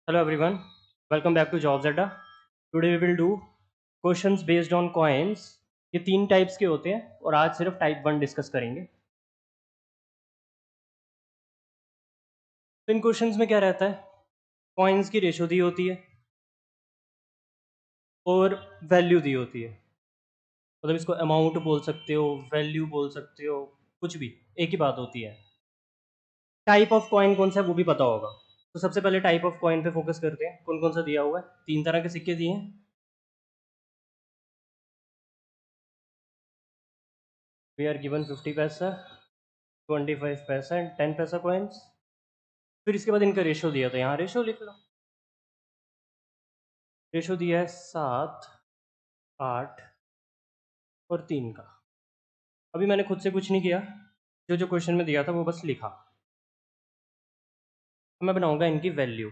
Hello everyone, welcome back to Jobs Adda. Today we will do questions based on coins. ये तीन types के होते हैं और आज सिर्फ टाइप 1 डिस्कस करेंगे। तो इन क्वेश्चंस में क्या रहता है, कॉइन्स की रेशो दी होती है और वैल्यू दी होती है। मतलब इसको अमाउंट बोल सकते हो, वैल्यू बोल सकते हो, कुछ भी एक ही बात होती है। टाइप ऑफ कॉइन कौन सा है वो भी पता होगा। तो सबसे पहले टाइप ऑफ कॉइन पे फोकस करते हैं। कौन कौन सा दिया हुआ है? तीन तरह के सिक्के दिए हैं। वी आर गिवन 50 पैसा, 25 पैसा एंड 10 पैसा कॉइन्स। फिर इसके बाद इनका रेशो दिया, तो यहाँ रेशो लिख लो। रेशो दिया है 7, 8 और 3 का। अभी मैंने खुद से कुछ नहीं किया, जो जो क्वेश्चन में दिया था वो बस लिखा। अब मैं बनाऊंगा इनकी वैल्यू।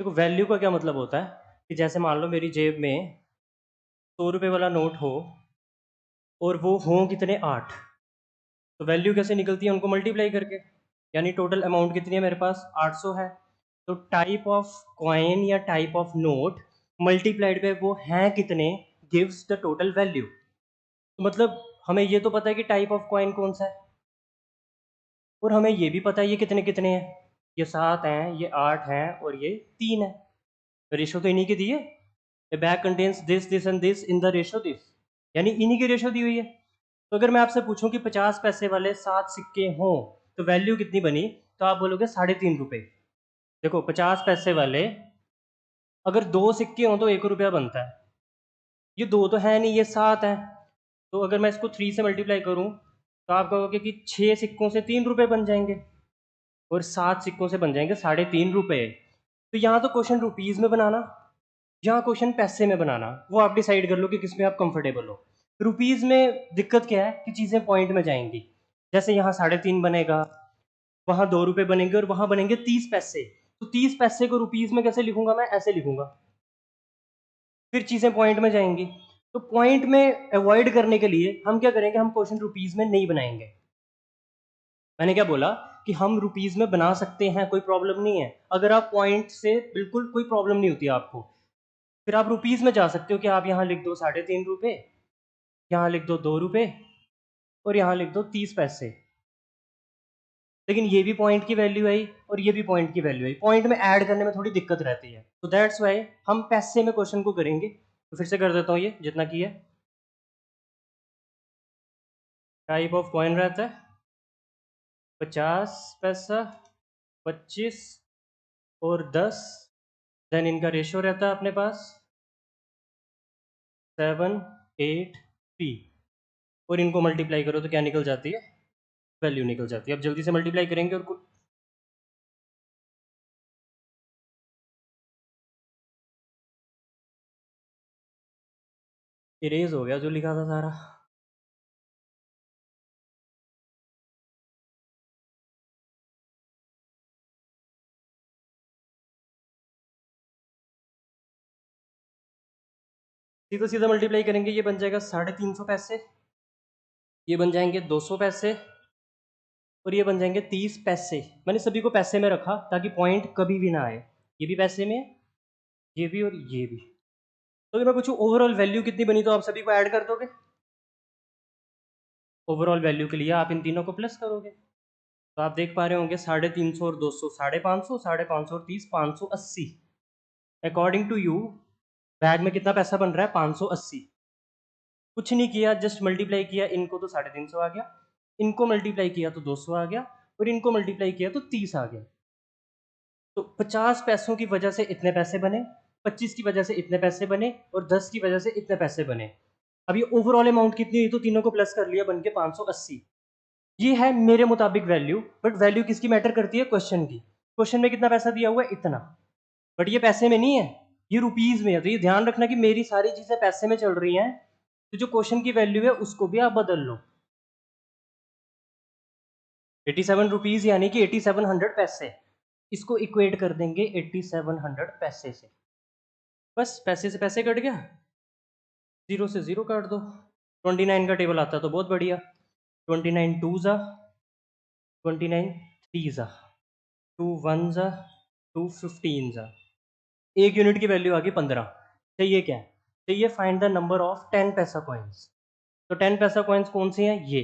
देखो वैल्यू का क्या मतलब होता है कि जैसे मान लो मेरी जेब में 100 रुपये वाला नोट हो और वो हों कितने 8, तो वैल्यू कैसे निकलती है? उनको मल्टीप्लाई करके। यानी टोटल अमाउंट कितनी है मेरे पास? 800 है। तो टाइप ऑफ कॉइन या टाइप ऑफ नोट मल्टीप्लाइड पे वो हैं कितने गिव्स द टोटल वैल्यू। तो मतलब हमें ये तो पता है कि टाइप ऑफ कॉइन कौन सा है, और हमें ये भी पता है ये कितने कितने हैं। ये 7 हैं, ये 8 हैं और ये 3 है। रेशो तो इन्हीं के दिए। ए bag contains this this and this in the ratio this, यानी इन्हीं की रेशो दी हुई है। तो अगर मैं आपसे पूछूं कि 50 पैसे वाले 7 सिक्के हों तो वैल्यू कितनी बनी, तो आप बोलोगे 3.5 रुपये। देखो 50 पैसे वाले अगर 2 सिक्के हों तो 1 रुपया बनता है। ये 2 तो है नहीं, ये 7 है। तो अगर मैं इसको 3 से मल्टीप्लाई करूं तो आप कहोगे कि 6 सिक्कों से 3 रुपये बन जाएंगे और 7 सिक्कों से बन जाएंगे 3.5 रुपये। तो यहाँ तो क्वेश्चन रुपीज़ में बनाना, यहाँ क्वेश्चन पैसे में बनाना, वो आप डिसाइड कर लो कि किस में आप कंफर्टेबल हो। रुपीज़ में दिक्कत क्या है कि चीज़ें पॉइंट में जाएंगी। जैसे यहाँ 3.5 बनेगा, वहाँ 2 रुपये बनेंगे और वहाँ बनेंगे 30 पैसे। तो 30 पैसे को रुपीज़ में कैसे लिखूंगा? मैं ऐसे लिखूंगा, फिर चीज़ें पॉइंट में जाएंगी। तो पॉइंट में अवॉइड करने के लिए हम क्या करेंगे, हम क्वेश्चन रुपीज़ में नहीं बनाएंगे। मैंने क्या बोला कि हम रुपीज़ में बना सकते हैं, कोई प्रॉब्लम नहीं है। अगर आप पॉइंट से बिल्कुल कोई प्रॉब्लम नहीं होती आपको, फिर आप रुपीज़ में जा सकते हो कि आप यहाँ लिख दो 3.5 रुपये, यहाँ लिख दो 2 रुपये और यहाँ लिख दो 30 पैसे। लेकिन ये भी पॉइंट की वैल्यू आई और ये भी पॉइंट की वैल्यू आई। पॉइंट में ऐड करने में थोड़ी दिक्कत रहती है, तो दैट्स वाई हम पैसे में क्वेश्चन को करेंगे। तो फिर से कर देता हूँ ये जितना की है। टाइप ऑफ कॉइन रहता है 50 पैसा, 25 और 10। देन इनका रेशियो रहता है अपने पास 7, 8, 3 और इनको मल्टीप्लाई करो तो क्या निकल जाती है? वैल्यू निकल जाती है। अब जल्दी से मल्टीप्लाई करेंगे और कुछ इरेज हो गया जो लिखा था सारा। सीधा सीधा मल्टीप्लाई करेंगे, ये बन जाएगा 350 पैसे, ये बन जाएंगे 200 पैसे और ये बन जाएंगे 30 पैसे। मैंने सभी को पैसे में रखा ताकि पॉइंट कभी भी ना आए। ये भी पैसे में, ये भी और ये भी। तो अगर मैं पूछूं ओवरऑल वैल्यू कितनी बनी, तो आप सभी को ऐड कर दोगे। ओवरऑल वैल्यू के लिए आप इन तीनों को प्लस करोगे, तो आप देख पा रहे होंगे 350 और 200 550, 550 और 30 580। अकॉर्डिंग टू यू बैग में कितना पैसा बन रहा है? 580। कुछ नहीं किया, जस्ट मल्टीप्लाई किया, इनको तो 350 आ गया, इनको मल्टीप्लाई किया तो 200 आ गया और इनको मल्टीप्लाई किया तो 30 आ गया। तो 50 पैसों की वजह से इतने पैसे बने, 25 की वजह से इतने पैसे बने और 10 की वजह से इतने पैसे बने। अब ये ओवरऑल अमाउंट कितनी हुई? तो तीनों को प्लस कर लिया, बन के 580। ये है मेरे मुताबिक वैल्यू, बट वैल्यू किसकी मैटर करती है? क्वेश्चन की। क्वेश्चन में कितना पैसा दिया हुआ है? इतना। बट ये पैसे में नहीं है, ये रुपीज में है। तो ये ध्यान रखना कि मेरी सारी चीजें पैसे में चल रही हैं, तो जो क्वेश्चन की वैल्यू है उसको भी आप बदल लो। 87 रुपीज यानी कि 8700 पैसे, इसको इक्वेट कर देंगे 8700 पैसे से। बस पैसे से पैसे कट गया, जीरो से जीरो काट दो। 29 का टेबल आता तो बहुत बढ़िया। 29 2 जा, 29 3 जा, 2 1 जा, 2 15 सा, एक यूनिट की वैल्यू आ गई 15। चाहिए क्या? चाहिए फाइंड द नंबर ऑफ 10 पैसा कॉइन्स। तो 10 पैसा कॉइन्स कौन से हैं? ये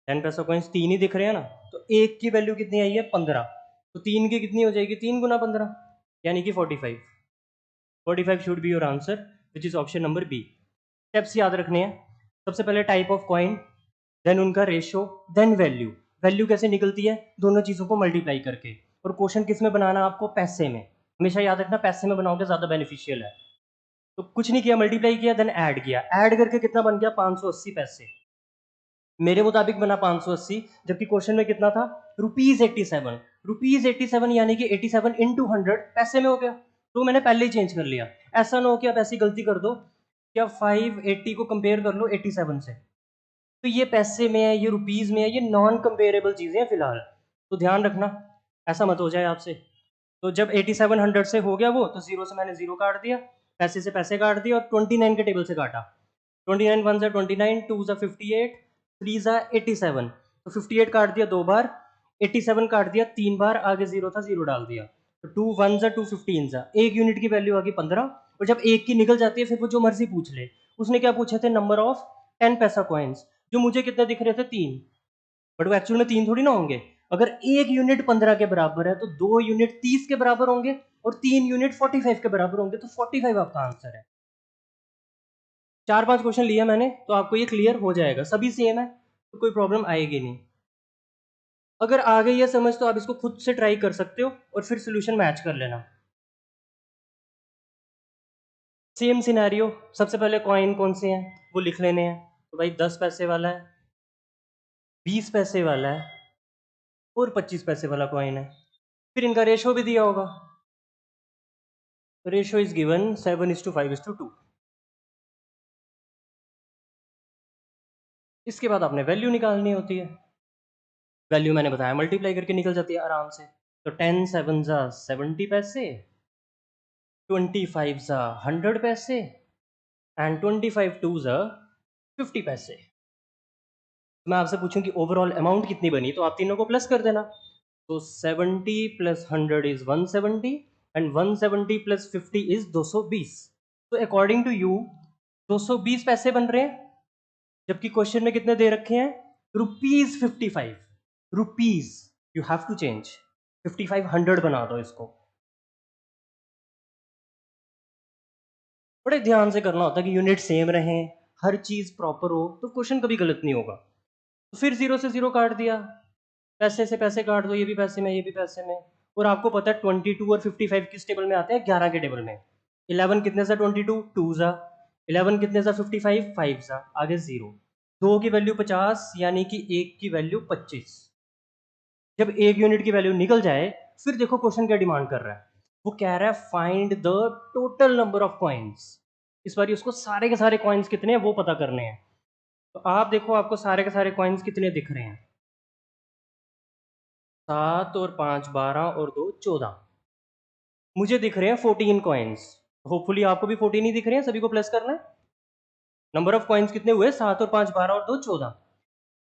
10 पैसा कॉइन्स तीन ही दिख रहे हैं ना, तो एक की वैल्यू कितनी आई है? 15। तो तीन की कितनी हो जाएगी? 3 गुना 15 यानी कि 45। 45 should be your answer which is option number B. Steps याद रखने हैं। सबसे पहले टाइप ऑफ कॉइन, देन उनका रेशो, देन वैल्यू। वैल्यू कैसे निकलती है? दोनों चीज़ों को मल्टीप्लाई करके। और क्वेश्चन किस में बनाना? आपको पैसे में। हमेशा याद रखना पैसे में बनाओगे ज़्यादा बेनिफिशियल है। तो कुछ नहीं किया, मल्टीप्लाई किया, देन ऐड किया। ऐड करके कितना बन गया? 580 पैसे। मेरे मुताबिक बना 580, जबकि क्वेश्चन में कितना था? ₹87। ₹87 यानी कि 87 इंटू 100 पैसे में हो गया। तो मैंने पहले ही चेंज कर लिया। ऐसा ना हो कि आप ऐसी गलती कर दो कि आप 580 को कंपेयर कर लो 87 से। तो ये पैसे में है, ये रुपीज़ में है, ये नॉन कंपेरेबल चीज़ें हैं फिलहाल। तो ध्यान रखना ऐसा मत हो जाए आपसे। तो जब 87 100 से हो गया वो, तो जीरो से मैंने जीरो काट दिया, पैसे से पैसे काट दिया और 29 के टेबल से काटा। 29 वन ज़ा 29, टू ज़ा 58, थ्री ज़ा 87। तो 58 काट दिया 2 बार, 87 काट दिया 3 बार, आगे जीरो था जीरो डाल दिया। तो 2 वन ज़ा 2 15 ज़ा, एक यूनिट की वैल्यू आ गई 15। और जब एक की निकल जाती है फिर वो जो मर्जी पूछ ले। उसने क्या पूछे थे? नंबर ऑफ 10 पैसा कॉइन्स। जो मुझे कितने दिख रहे थे? 3। बट वो एक्चुअल में 3 थोड़ी ना होंगे। अगर एक यूनिट 15 के बराबर है तो 2 यूनिट 30 के बराबर होंगे और 3 यूनिट 45 के बराबर होंगे। तो 45 आपका आंसर है। 4-5 क्वेश्चन लिया मैंने, तो आपको ये क्लियर हो जाएगा। सभी सेम है तो कोई प्रॉब्लम आएगी नहीं। अगर आ गई है समझ तो आप इसको खुद से ट्राई कर सकते हो और फिर सोल्यूशन मैच कर लेना। सेम सिनेरियो, सबसे पहले कॉइन कौन से हैं वो लिख लेने हैं। तो भाई 10 पैसे वाला है, 20 पैसे वाला है और 25 पैसे वाला कॉइन है। फिर इनका रेशो भी दिया होगा। Ratio is given 7:5:2। इसके बाद आपने वैल्यू निकालनी होती है। वैल्यू मैंने बताया मल्टीप्लाई करके निकल जाती है आराम से। तो 10 7 ज़ा 70 पैसे, 25 ज़ा 100 पैसे एंड 25 2 ज़ा 50 पैसे। मैं आपसे पूछूं कि ओवरऑल अमाउंट कितनी बनी, तो आप तीनों को प्लस कर देना। तो 70 plus 100 is 170 and 170 plus 50 is 220। तो अकॉर्डिंग टू यू 220 पैसे बन रहे हैं, जबकि क्वेश्चन में कितने दे रखे हैं? ₹55। Rupees, you have to change 55 100 बना दो इसको। बड़े ध्यान से करना होता है कि यूनिट सेम रहे, हर चीज प्रॉपर हो, तो क्वेश्चन कभी गलत नहीं होगा। तो फिर जीरो से जीरो काट दिया, पैसे से पैसे काट दो, ये भी पैसे में ये भी पैसे में। और आपको पता है 22 और 55 किस टेबल में आते हैं? 11 के टेबल में। 11 कितने सा 22? 2 सा। 11 कितने सा 55? 5 सा। आगे जीरो। दो की वैल्यू 50 यानी कि एक की वैल्यू 25। जब एक यूनिट की वैल्यू निकल जाए फिर देखो क्वेश्चन क्या डिमांड कर रहा है। वो कह रहा है find the total number of coins. इस बार उसको सारे के सारे कॉइन्स कितने हैं वो पता करने हैं। तो आप देखो आपको सारे के सारे कॉइन्स कितने दिख रहे हैं? 7 और 5 12 और 2 14। मुझे दिख रहे हैं 14 कॉइन्स। होपफुली आपको भी 14 ही दिख रहे हैं, सभी को प्लस करना है। नंबर ऑफ कॉइन्स कितने हुए? 7 और 5 12 और 2 14।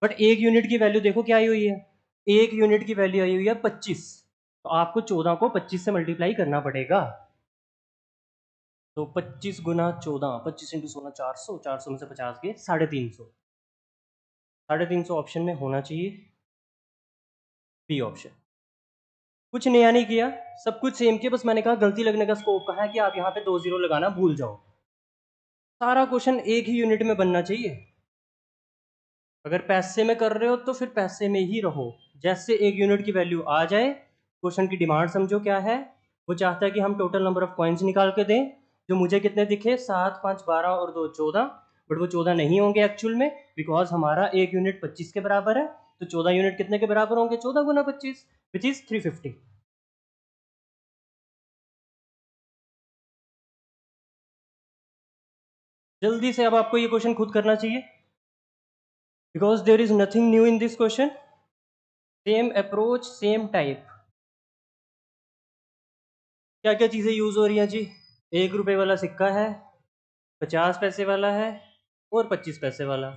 बट एक यूनिट की वैल्यू देखो क्या आई हुई है? एक यूनिट की वैल्यू आई हुई है 25। तो आपको 14 को 25 से मल्टीप्लाई करना पड़ेगा। तो 25 गुना 14, 25 इंटू 16 400, 400 में से 50 के 350। 350 ऑप्शन में होना चाहिए, बी ऑप्शन। कुछ नया नहीं किया, सब कुछ सेम किया, बस मैंने कहा गलती लगने का स्कोप कहा है कि आप यहाँ पे 2 जीरो लगाना भूल जाओ। सारा क्वेश्चन एक ही यूनिट में बनना चाहिए। अगर पैसे में कर रहे हो तो फिर पैसे में ही रहो। जैसे एक यूनिट की वैल्यू आ जाए, क्वेश्चन की डिमांड समझो क्या है। वो चाहता है कि हम टोटल नंबर ऑफ कॉइन्स निकाल के दें। जो मुझे कितने दिखे? 7 5 12 और 2 14। बट वो 14 नहीं होंगे एक्चुअल में, बिकॉज हमारा एक यूनिट 25 के बराबर है। तो 14 यूनिट कितने के बराबर होंगे? 14 गुना 25 विच इज 350। जल्दी से अब आपको ये क्वेश्चन खुद करना चाहिए, because there is nothing new in this question. Same approach, same type. क्या क्या चीज़ें यूज हो रही हैं जी? 1 रुपए वाला सिक्का है, 50 पैसे वाला है और 25 पैसे वाला।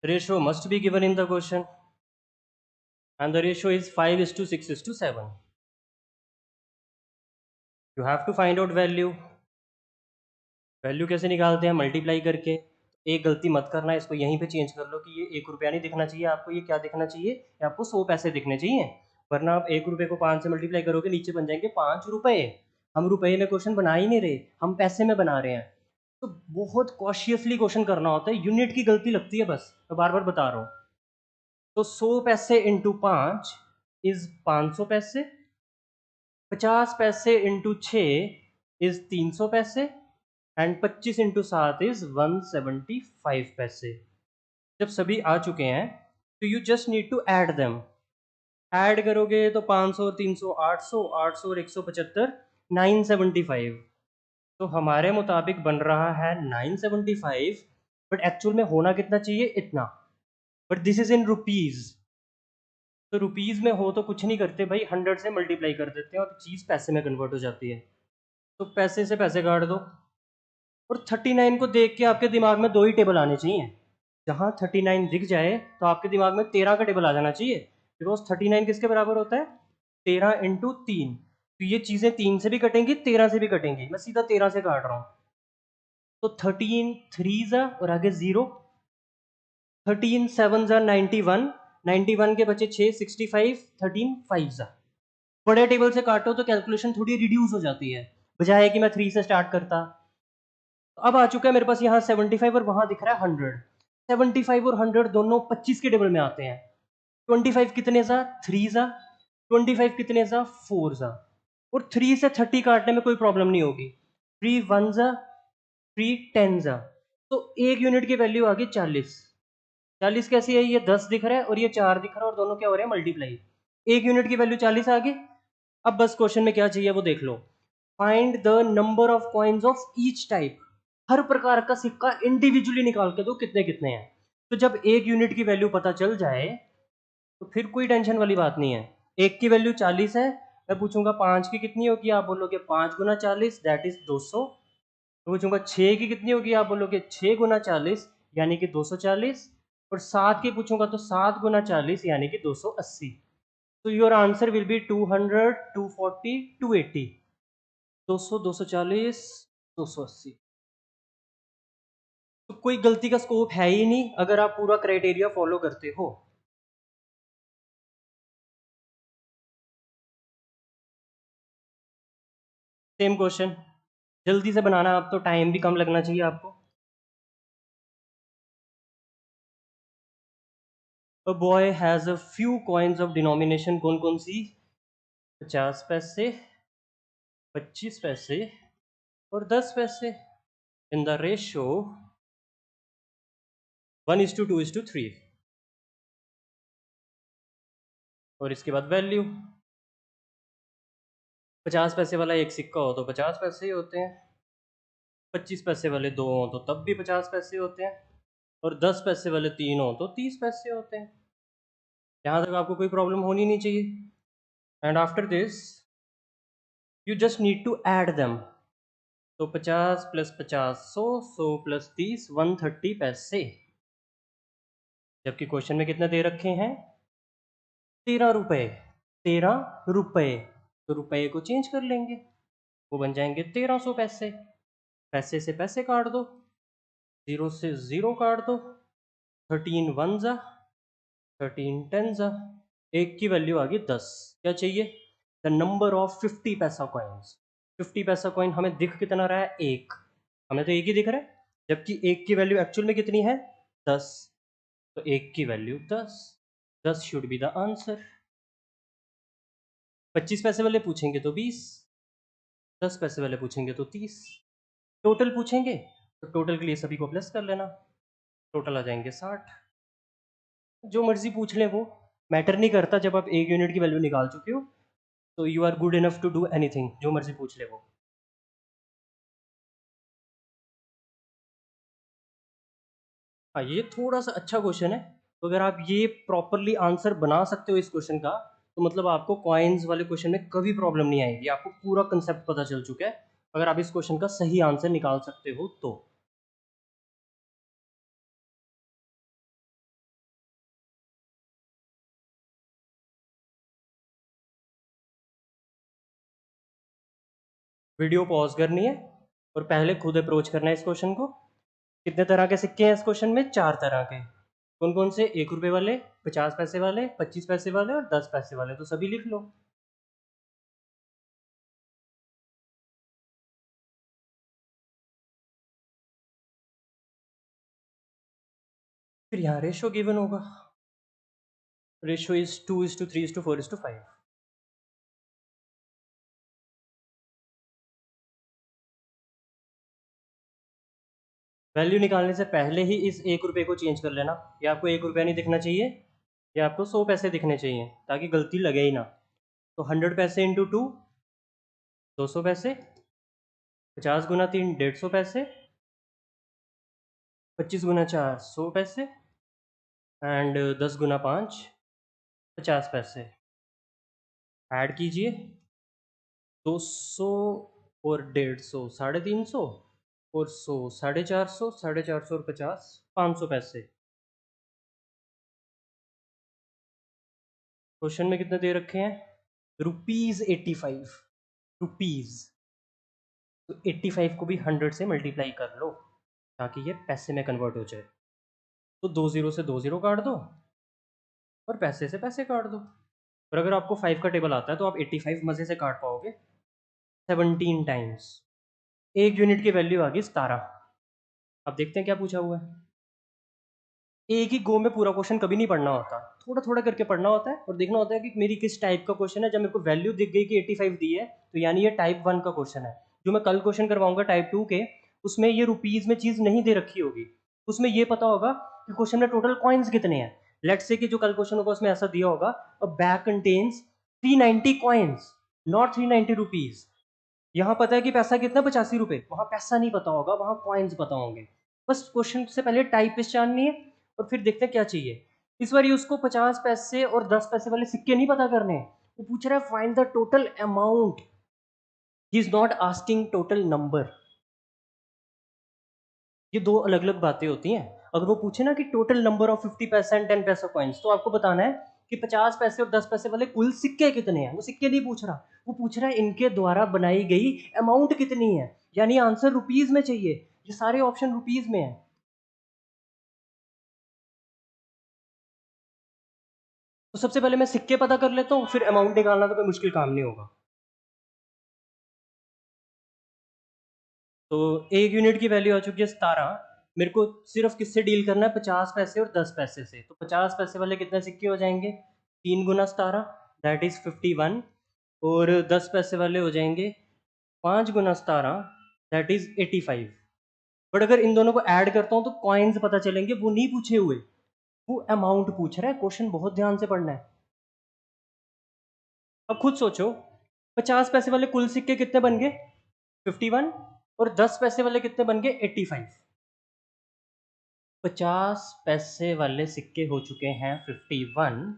Ratio must be given in the question and the ratio is 5:6:7. You have to find out value. Value कैसे निकालते हैं? मल्टीप्लाई करके। एक गलती मत करना, इसको यहीं पे चेंज कर लो कि ये 1 रुपया नहीं दिखना चाहिए आपको, ये क्या दिखना चाहिए? ये आपको 100 पैसे दिखने चाहिए, वरना आप 1 रुपये को 5 से मल्टीप्लाई करोगे, नीचे बन जाएंगे 5 रुपये। हम रुपये में क्वेश्चन बना ही नहीं रहे, हम पैसे में बना रहे हैं। तो बहुत कॉशियसली क्वेश्चन करना होता है, यूनिट की गलती लगती है बस, मैं बार बार बता रहा हूँ। तो 100 पैसे इंटू 5 इज 500 पैसे, 50 पैसे इंटू 6 इज 300 पैसे, एंड 25 इंटू 7 इज 175 पैसे। जब सभी आ चुके हैं तो you just need to add them. Add करोगे तो 500 और 300 800, 800 और 175 975। तो हमारे मुताबिक बन रहा है 975, बट एक्चुअल में होना कितना चाहिए? इतना। But this is in rupees, तो रुपीज में हो तो कुछ नहीं करते भाई, 100 से मल्टीप्लाई कर देते हैं और चीज़ पैसे में कन्वर्ट हो जाती है। तो पैसे से पैसे काट दो, और 39 को देख के आपके दिमाग में 2 ही टेबल आने चाहिए। जहाँ 39 दिख जाए तो आपके दिमाग में 13 का टेबल आ जाना चाहिए, बिकॉज 39 किसके बराबर होता है? 13 इंटू 3। तो ये चीज़ें 3 से भी कटेंगी, 13 से भी कटेंगी, मैं सीधा 13 से काट रहा हूँ। तो 13 3 जा और आगे 0, 13 7 जा 91, 91 के बचे 6 65, 13 5 जा। बड़े टेबल से काटो तो कैलकुलेशन थोड़ी रिड्यूस हो जाती है, बजाय कि मैं 3 से स्टार्ट करता। तो अब आ चुका है मेरे पास यहाँ 75 और वहाँ दिख रहा है 100। 75 और 100 दोनों 25 के टेबल में आते हैं। 25 कितने सा? 3 सा। 25 कितने सा? 4 सा। और 3 से 30 काटने में कोई प्रॉब्लम नहीं होगी। 3 1 सा, 3 10 सा। तो एक यूनिट की वैल्यू आ गई 40। 40 कैसी है? ये 10 दिख रहा है और ये 4 दिख रहा है, और दोनों क्या हो रहे हैं? मल्टीप्लाई। एक यूनिट की वैल्यू 40 आ गई। अब बस क्वेश्चन में क्या चाहिए वो देख लो। Find the number of coins of each type. हर प्रकार का सिक्का इंडिविजुअली निकाल के दो कितने कितने हैं। तो जब एक यूनिट की वैल्यू पता चल जाए तो फिर कोई टेंशन वाली बात नहीं है। एक की वैल्यू 40 है, मैं पूछूंगा 5 की कितनी होगी, आप बोलोगे 5 गुना 40 दैट इज 200। तो पूछूंगा 6 की कितनी होगी, आप बोलोगे 6 गुना 40 यानी कि 240। और 7 की पूछूंगा तो 7 गुना 40 यानी कि 280। तो योर आंसर विल बी 200 240 280। 200 240 280। तो कोई गलती का स्कोप है ही नहीं अगर आप पूरा क्राइटेरिया फॉलो करते हो। सेम क्वेश्चन, जल्दी से बनाना, आप तो टाइम भी कम लगना चाहिए आपको। A boy has a few coins of denomination, कौन कौन सी? 50 पैसे, 25 पैसे और 10 पैसे, इन द रेशियो 1:2:3। और इसके बाद वैल्यू। 50 पैसे वाला एक सिक्का हो तो 50 पैसे ही होते हैं, 25 पैसे वाले दो हो तो तब भी 50 पैसे होते हैं, और 10 पैसे वाले 3 हो तो 30 पैसे होते हैं। यहाँ तक आपको कोई प्रॉब्लम होनी नहीं चाहिए। And after this you just need to add them. तो 50 प्लस 50 100, 100 प्लस 30 130 पैसे। जबकि क्वेश्चन में कितने दे रखे हैं? 13 रुपए। 13 रुपए। तो रुपए को चेंज कर लेंगे, वो बन जाएंगे 1300 पैसे। पैसे से पैसे काट दो, 0 से 0 काट दो, 13 वन जा, 13 टेन जा, एक की वैल्यू आ गई 10। क्या चाहिए? द नंबर ऑफ 50 पैसा कॉइन्स। 50 पैसा कॉइन हमें दिख कितना रहा है? एक। हमें तो एक ही दिख रहा है, जबकि एक की वैल्यू एक्चुअल में कितनी है? 10। तो एक की value 10, 10 should be the answer. 25 पैसे वाले पूछेंगे तो 20, 10 पैसे वाले पूछेंगे तो 30, टोटल पूछेंगे तो टोटल के लिए सभी को प्लस कर लेना, टोटल आ जाएंगे 60। जो मर्जी पूछ लें, वो मैटर नहीं करता। जब आप एक यूनिट की वैल्यू निकाल चुके हो तो you are good enough to do anything, जो मर्जी पूछ ले वो। हाँ, ये थोड़ा सा अच्छा क्वेश्चन है। तो अगर आप ये प्रॉपरली आंसर बना सकते हो इस क्वेश्चन का, तो मतलब आपको कॉइन्स वाले क्वेश्चन में कभी प्रॉब्लम नहीं आएगी, आपको पूरा कंसेप्ट पता चल चुका है अगर आप इस क्वेश्चन का सही आंसर निकाल सकते हो तो। वीडियो पॉज करनी है और पहले खुद अप्रोच करना है इस क्वेश्चन को। कितने तरह के सिक्के हैं इस क्वेश्चन में? 4 तरह के। कौन कौन से? 1 रुपये वाले, 50 पैसे वाले, 25 पैसे वाले और 10 पैसे वाले। तो सभी लिख लो। फिर यहाँ रेशो गिवन होगा। Ratio is 2:3:4:5। वैल्यू निकालने से पहले ही इस 1 रुपये को चेंज कर लेना। ये आपको 1 रुपया नहीं दिखना चाहिए, ये आपको 100 पैसे दिखने चाहिए ताकि गलती लगे ही ना। तो 100 पैसे इंटू 2 200 पैसे, 50 गुना 3 150 पैसे, 25 गुना 4 100 पैसे एंड 10 गुना 5 50 पैसे। ऐड कीजिए 200 और 150 350 और 100 450, 450 और 50 500 पैसे। क्वेश्चन में कितने दे रखे हैं? ₹85 रुपीज़। तो 85 को भी 100 से मल्टीप्लाई कर लो ताकि ये पैसे में कन्वर्ट हो जाए। तो 2 ज़ीरो से 2 ज़ीरो काट दो और पैसे से पैसे काट दो। और अगर आपको 5 का टेबल आता है तो आप 85 मज़े से काट पाओगे 17 टाइम्स। 1 यूनिट की वैल्यू आ गई 17। अब देखते हैं क्या पूछा हुआ है। एक ही गो में पूरा क्वेश्चन कभी नहीं पढ़ना होता, थोड़ा थोड़ा करके पढ़ना होता है और देखना होता है कि मेरी किस टाइप का क्वेश्चन है। जब मेरे को वैल्यू दिख गई कि 85 दी है तो यानी ये टाइप 1 का क्वेश्चन है। जो मैं कल क्वेश्चन करवाऊंगा टाइप 2 के, उसमें ये रुपीज में चीज नहीं दे रखी होगी। उसमें ये पता होगा कि क्वेश्चन में टोटल कॉइन्स कितने हैं। लेट्स से कि जो कल क्वेश्चन होगा उसमें ऐसा दिया होगा, अ bag contains 390 coins not 390 rupees. यहाँ पता है कि पैसा कितना, 85 रुपए। वहां पैसा नहीं पता होगा, वहां कॉइन्स पता होंगे। बस क्वेश्चन से पहले टाइप पहचाननी है और फिर देखते हैं क्या चाहिए। इस बार उसको 50 पैसे और 10 पैसे वाले सिक्के नहीं पता करने। वो पूछ रहा है find the total amount, he is not asking total number. ये दो अलग अलग बातें होती हैं। अगर वो पूछे ना कि टोटल नंबर ऑफ 50 पैसे एंड 10 पैसे कॉइन्स, तो आपको बताना है कि 50 पैसे और 10 पैसे वाले कुल सिक्के कितने हैं। वो सिक्के नहीं पूछ रहा, वो पूछ रहा है इनके द्वारा बनाई गई अमाउंट कितनी है, यानी आंसर रुपीज में चाहिए। ये सारे ऑप्शन रुपीज में है। तो सबसे पहले मैं सिक्के पता कर लेता हूँ, फिर अमाउंट निकालना तो कोई मुश्किल काम नहीं होगा। तो 1 यूनिट की वैल्यू आ चुकी है 17। मेरे को सिर्फ किससे डील करना है? 50 पैसे और 10 पैसे से। तो 50 पैसे वाले कितने सिक्के हो जाएंगे? 3 गुना 17 दैट इज 51। और 10 पैसे वाले हो जाएंगे 5 गुना 17 दैट इज 85। बट अगर इन दोनों को ऐड करता हूँ तो कॉइन्स पता चलेंगे, वो नहीं पूछे हुए, वो अमाउंट पूछ रहा है। क्वेश्चन बहुत ध्यान से पढ़ना है। अब खुद सोचो, 50 पैसे वाले कुल सिक्के कितने बन गए? 51। और 10 पैसे वाले कितने बन गए? 85। 50 पैसे वाले सिक्के हो चुके हैं 51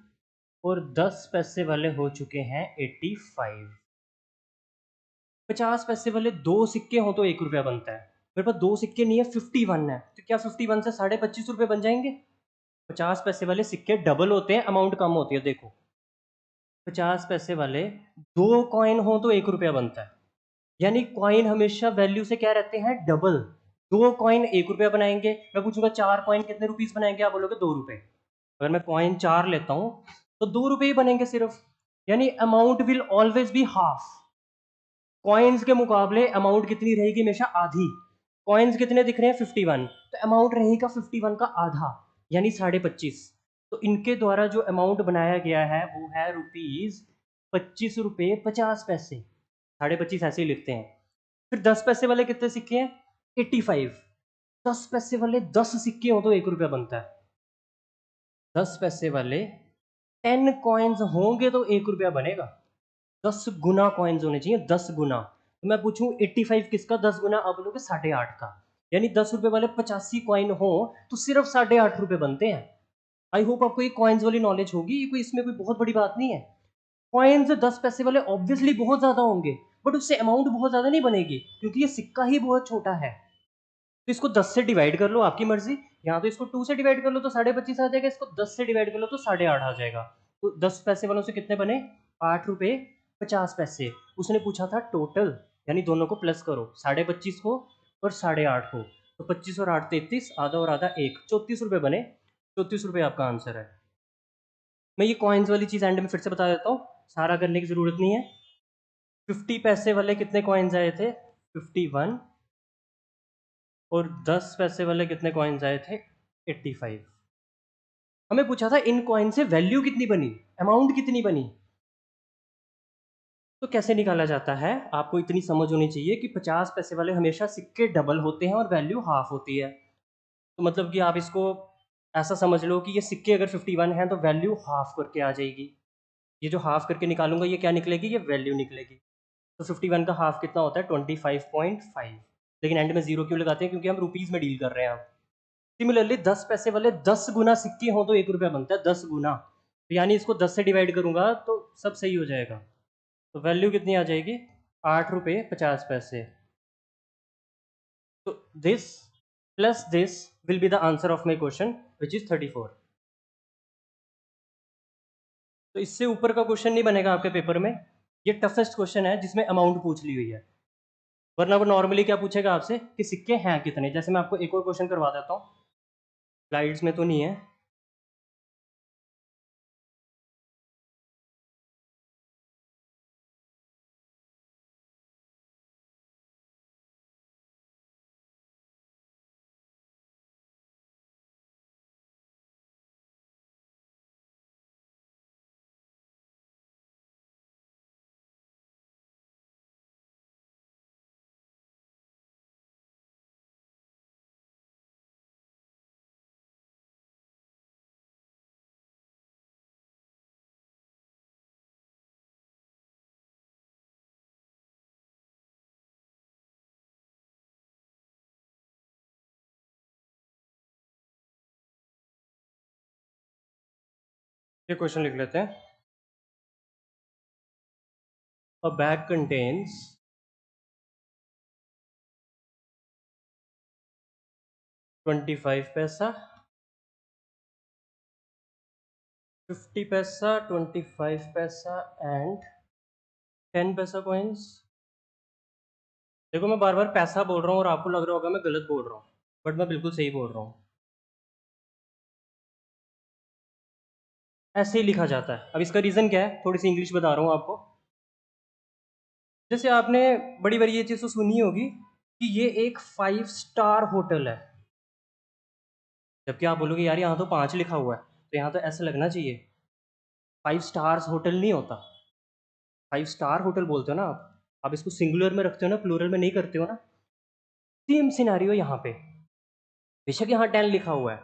और 10 पैसे वाले हो चुके हैं 85। 50 पैसे वाले दो सिक्के हो तो 1 रुपया बनता है। मेरे पास दो सिक्के नहीं है, 51 है, तो क्या 51 से 25.5 रुपये बन जाएंगे? 50 पैसे वाले सिक्के डबल होते हैं, अमाउंट कम होती है। देखो 50 पैसे वाले दो कॉइन हो तो 1 रुपया बनता है, यानी कॉइन हमेशा वैल्यू से क्या रहते हैं? डबल। दो कॉइन 1 रुपया बनाएंगे। मैं पूछूंगा 4 कॉइन कितने रुपीस बनाएंगे? आप बोलोगे 2 रुपए। अगर मैं कॉइन 4 लेता हूं तो 2 रुपए ही बनेंगे सिर्फ, यानी amount will always be half. Coins के मुकाबले अमाउंट कितनी रहेगी? हमेशा आधी। कॉइन्स कितने दिख रहे हैं? 51, तो अमाउंट रहेगा 51 का आधा, यानी 25.5। तो इनके द्वारा जो अमाउंट बनाया गया है वो है ₹25.50। 25.5 ऐसे ही लिखते हैं। फिर 10 पैसे वाले कितने सिक्के हैं? 85। 10 पैसे वाले 10 सिक्के हो तो 1 रुपया बनता है। 10 पैसे वाले 10 कॉइन्स होंगे तो 1 रुपया बनेगा। 10 गुना कॉइन्स होने चाहिए, 10 गुना। तो मैं पूछूं 85 किसका 10 गुना? आप बोलोगे 8.5 का। यानी 10 रुपए वाले 85 कॉइन हो तो सिर्फ 8.5 रुपए बनते हैं। आई होप आपको ये कॉइन्स वाली नॉलेज होगी, ये कोई इसमें कोई बहुत बड़ी बात नहीं है। कॉइन्स 10 पैसे वाले ऑब्वियसली बहुत ज्यादा होंगे, बट उससे अमाउंट बहुत ज्यादा नहीं बनेगी क्योंकि ये सिक्का ही बहुत छोटा है। तो इसको 10 से डिवाइड कर लो, आपकी मर्जी। यहाँ तो इसको 2 से डिवाइड कर लो तो 25.5 आ जाएगा, इसको 10 से डिवाइड कर लो तो 8.5 आ जाएगा। तो 10 पैसे वालों से कितने बने? 8 रुपए 50 पैसे। उसने पूछा था टोटल, यानी दोनों को प्लस करो, 25.5 को और 8.5 को, तो 25 और 8 33, आधा और आधा 1, 34 रुपये बने। 34 रुपये आपका आंसर है। मैं ये कॉइन्स वाली चीज़ एंड में फिर से बता देता हूँ, सारा करने की ज़रूरत नहीं है। 50 पैसे वाले कितने कॉइन्स आए थे? 51। और 10 पैसे वाले कितने कॉइन्स आए थे? 85। हमें पूछा था इन कॉइन से वैल्यू कितनी बनी, अमाउंट कितनी बनी। तो कैसे निकाला जाता है, आपको इतनी समझ होनी चाहिए कि 50 पैसे वाले हमेशा सिक्के डबल होते हैं और वैल्यू हाफ होती है। तो मतलब कि आप इसको ऐसा समझ लो कि ये सिक्के अगर 51 हैं तो वैल्यू हाफ करके आ जाएगी। ये जो हाफ करके निकालूंगा ये क्या निकलेगी? ये वैल्यू निकलेगी। तो 51 का हाफ कितना होता है? 25.5। लेकिन एंड में जीरो क्यों लगाते हैं? क्योंकि हम रुपीज़ में डील कर रहे हैं अब। सिमिलरली 10 पैसे वाले 10 गुना सिक्के हो तो 1 रुपया बनता है, 10 गुना। तो यानी इसको 10 से डिवाइड करूंगा तो सब सही हो जाएगा। तो वैल्यू कितनी आ जाएगी? 8 रुपये 50 पैसे। तो this plus this will be the answer of my question which is 34। तो इससे ऊपर का क्वेश्चन नहीं बनेगा आपके पेपर में। ये टफेस्ट क्वेश्चन है जिसमें अमाउंट पूछ ली हुई है। वरना वो नॉर्मली क्या पूछेगा आपसे कि सिक्के हैं कितने। जैसे मैं आपको एक और क्वेश्चन करवा देता हूँ, स्लाइड्स में तो नहीं है। ये क्वेश्चन लिख लेते हैं। अ बैग कंटेन्स 25 पैसा, 50 पैसा, 25 पैसा एंड 10 पैसा कॉइन्स। देखो मैं बार बार पैसा बोल रहा हूँ और आपको लग रहा होगा मैं गलत बोल रहा हूँ, बट मैं बिल्कुल सही बोल रहा हूँ। ऐसे ही लिखा जाता है। अब इसका रीज़न क्या है, थोड़ी सी इंग्लिश बता रहा हूँ आपको। जैसे आपने बड़ी बार ये चीज़ तो सुनी होगी कि ये एक 5 स्टार होटल है, जबकि आप बोलोगे यार यहाँ तो 5 लिखा हुआ है, तो यहाँ तो ऐसा लगना चाहिए। 5 स्टार्स होटल नहीं होता, 5 स्टार होटल बोलते हो ना आप इसको सिंगुलर में रखते हो ना, प्लूरल में नहीं करते हो ना। सेम सिनेरियो यहाँ पे, बेशक यहाँ 10 लिखा हुआ है,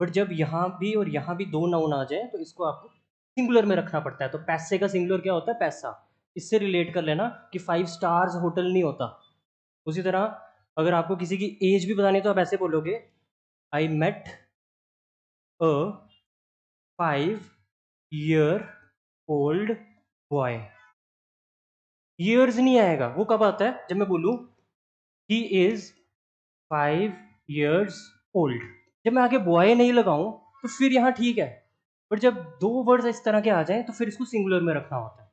बट जब यहाँ भी और यहाँ भी दो नाउन आ जाए तो इसको आपको सिंगुलर में रखना पड़ता है। तो पैसे का सिंगुलर क्या होता है? पैसा। इससे रिलेट कर लेना कि 5 स्टार्स होटल नहीं होता। उसी तरह अगर आपको किसी की एज भी बतानी है तो आप ऐसे बोलोगे, I met a 5 year old boy. Years नहीं आएगा, वो कब आता है? जब मैं बोलूँ ही इज 5 years old। जब मैं आगे बॉय नहीं लगाऊं तो फिर यहाँ ठीक है, बट जब दो वर्ड्स इस तरह के आ जाएं तो फिर इसको सिंगुलर में रखना होता है।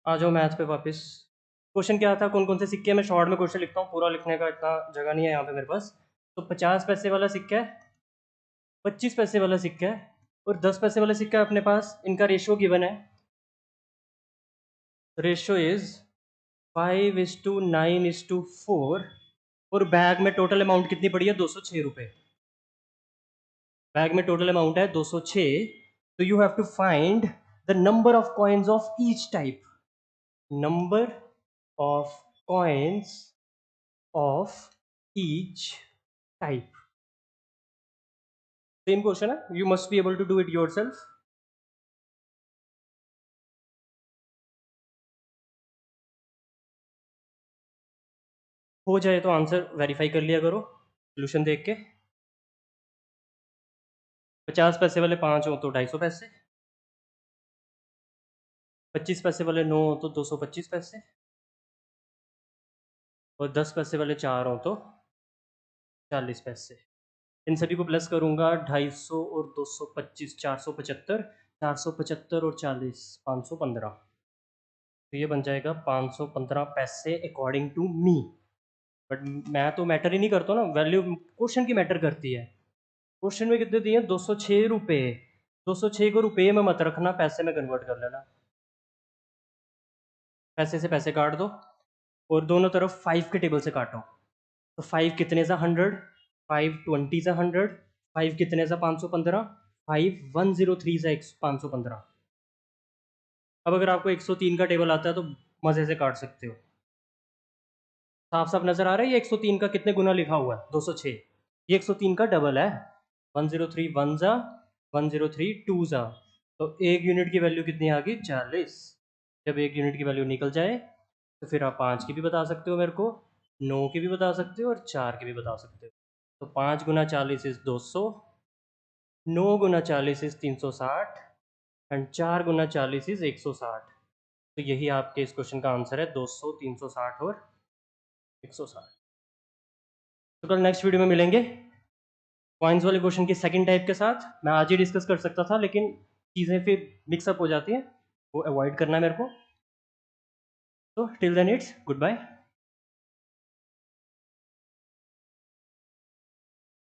आ जाओ मैथ पे वापस। क्वेश्चन क्या था, कौन कौन से सिक्के? मैं शॉर्ट में क्वेश्चन लिखता हूँ, पूरा लिखने का इतना जगह नहीं है यहाँ पे मेरे पास। तो 50 पैसे वाला सिक्का है, 25 पैसे वाला सिक्का है और 10 पैसे वाला सिक्का है अपने पास। इनका रेशियो गिवन है। Ratio is 5:9:4। और बैग में टोटल अमाउंट कितनी पड़ी है? 206 रुपये। बैग में टोटल अमाउंट है 206। तो you have to find the number of coins of each type. Number of coins of each type. Same question है, you must be able to do it yourself. हो जाए तो आंसर वेरीफाई कर लिया करो solution देख के। 50 पैसे वाले 5 हो तो 250 पैसे, 25 पैसे वाले 9 हो तो 225 पैसे, और 10 पैसे वाले 4 हो तो 40 पैसे। इन सभी को प्लस करूंगा, 250 और 225, 475, 475 और 40, 515। तो ये बन जाएगा 515 पैसे अकॉर्डिंग टू मी। बट मैं तो मैटर ही नहीं करता ना, वैल्यू क्वेश्चन की मैटर करती है। क्वेश्चन में कितने दिए? 206 रुपये। 206 को रुपये में मत रखना, पैसे में कन्वर्ट कर लेना। पैसे से पैसे काट दो और दोनों तरफ 5 के टेबल से काटो। तो 5 कितने सा 100, 5 20 सा 100, 5 कितने सा 515, 5 103 सा 515। अब अगर आपको 103 का टेबल आता है तो मज़े से काट सकते हो। साफ साफ नज़र आ रहा है ये 103 का कितने गुना लिखा हुआ है? 206। ये 103 का डबल है। 103 वन ज़ा, 103 टू ज़ा। तो एक यूनिट की वैल्यू कितनी आ गई? 40। जब एक यूनिट की वैल्यू निकल जाए तो फिर आप 5 की भी बता सकते हो मेरे को, 9 की भी बता सकते हो और 4 की भी बता सकते हो। तो 5 गुना 40 is 200, 9 Guna 40 is 360 and 4 Guna 40 is 160। तो यही आपके इस क्वेश्चन का आंसर है, 200, 360 और 160। तो कल नेक्स्ट वीडियो में मिलेंगे पॉइंट्स वाले क्वेश्चन की सेकंड टाइप के साथ। मैं आज ही डिस्कस कर सकता था लेकिन चीज़ें फिर मिक्सअप हो जाती हैं, वो अवॉइड करना है मेरे को। तो till then it's good bye.